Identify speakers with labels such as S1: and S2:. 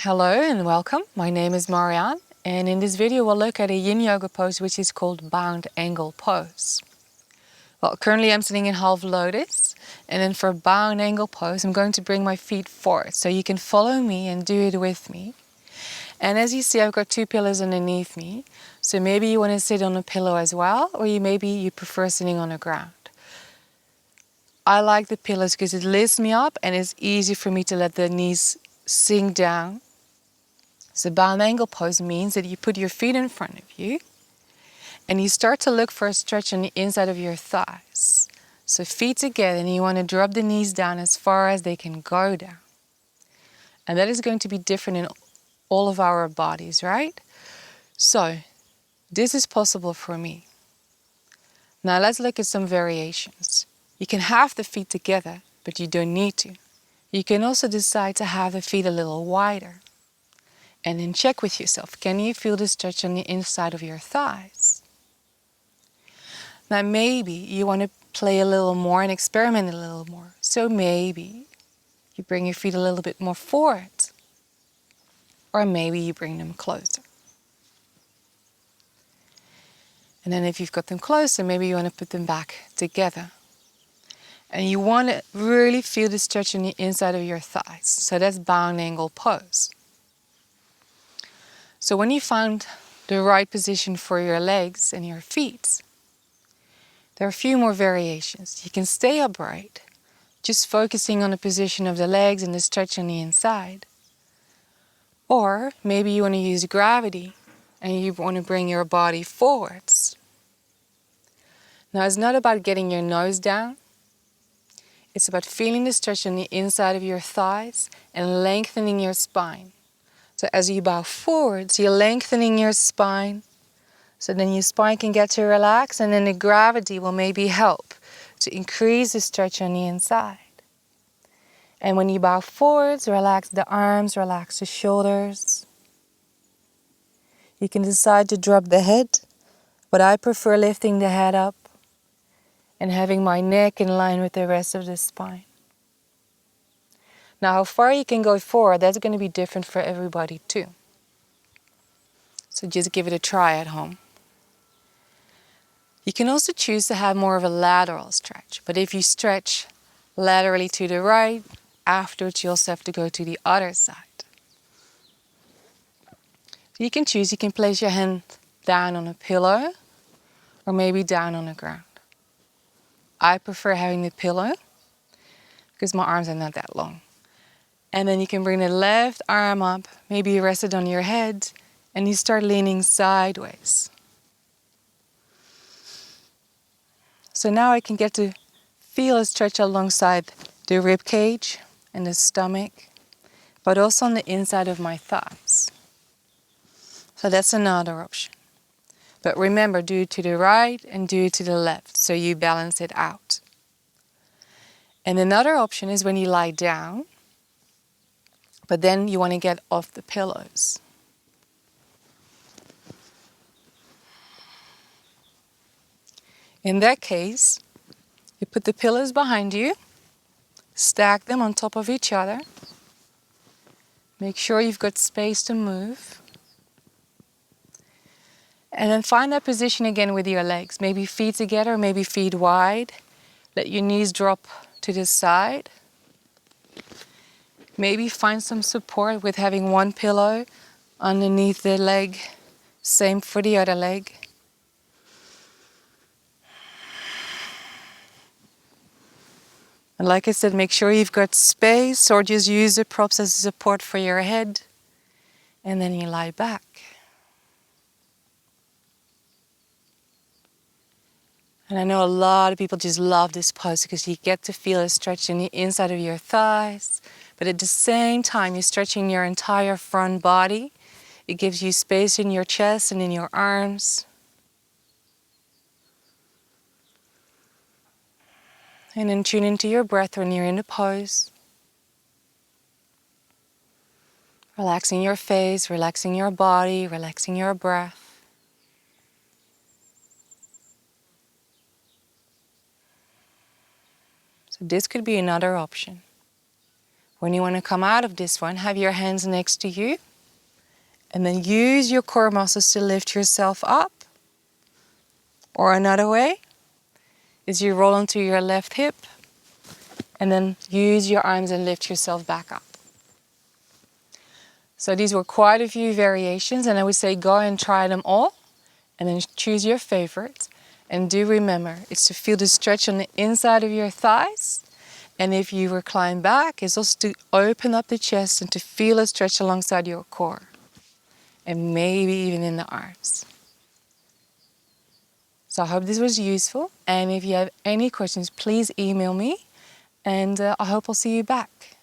S1: Hello and welcome. My name is Marianne, and in this video we'll look at a yin yoga pose which is called bound angle pose. Well, currently I'm sitting in half lotus, and then for bound angle pose I'm going to bring my feet forward so you can follow me and do it with me. And as you see, I've got two pillows underneath me, so maybe you want to sit on a pillow as well, or maybe you prefer sitting on the ground. I like the pillows because it lifts me up and it's easy for me to let the knees sink down. So bound angle pose means that you put your feet in front of you and you start to look for a stretch on the inside of your thighs. So feet together, and you want to drop the knees down as far as they can go down. And that is going to be different in all of our bodies, right? So this is possible for me. Now let's look at some variations. You can have the feet together, but you don't need to. You can also decide to have the feet a little wider. And then check with yourself, can you feel the stretch on the inside of your thighs? Now maybe you want to play a little more and experiment a little more. So maybe you bring your feet a little bit more forward. Or maybe you bring them closer. And then if you've got them closer, maybe you want to put them back together. And you want to really feel the stretch on the inside of your thighs. So that's bound angle pose. So when you find the right position for your legs and your feet, there are a few more variations. You can stay upright, just focusing on the position of the legs and the stretch on the inside. Or maybe you want to use gravity and you want to bring your body forwards. Now it's not about getting your nose down. It's about feeling the stretch on the inside of your thighs and lengthening your spine. So as you bow forwards, you're lengthening your spine. So then your spine can get to relax, and then the gravity will maybe help to increase the stretch on the inside. And when you bow forwards, relax the arms, relax the shoulders. You can decide to drop the head, but I prefer lifting the head up and having my neck in line with the rest of the spine. Now how far you can go forward, that's going to be different for everybody too. So just give it a try at home. You can also choose to have more of a lateral stretch, but if you stretch laterally to the right, afterwards you also have to go to the other side. So you can choose, you can place your hand down on a pillow or maybe down on the ground. I prefer having the pillow because my arms are not that long. And then you can bring the left arm up, maybe you rest it on your head, and you start leaning sideways. So now I can get to feel a stretch alongside the rib cage and the stomach, but also on the inside of my thighs. So that's another option. But remember, do it to the right and do it to the left, so you balance it out. And another option is when you lie down, but then you want to get off the pillows. In that case, you put the pillows behind you, stack them on top of each other. Make sure you've got space to move. And then find that position again with your legs. Maybe feet together, maybe feet wide. Let your knees drop to the side. Maybe find some support with having one pillow underneath the leg. Same for the other leg. And like I said, make sure you've got space, or just use the props as support for your head. And then you lie back. And I know a lot of people just love this pose because you get to feel a stretch in the inside of your thighs, but at the same time you're stretching your entire front body. It gives you space in your chest and in your arms. And then tune into your breath when you're in the pose. Relaxing your face, relaxing your body, relaxing your breath. So this could be another option. When you want to come out of this one, have your hands next to you and then use your core muscles to lift yourself up. Or another way is you roll onto your left hip and then use your arms and lift yourself back up. So these were quite a few variations, and I would say go and try them all and then choose your favorite. And do remember, it's to feel the stretch on the inside of your thighs. And if you recline back, it's also to open up the chest and to feel a stretch alongside your core. And maybe even in the arms. So I hope this was useful. And if you have any questions, please email me. And I hope I'll see you back.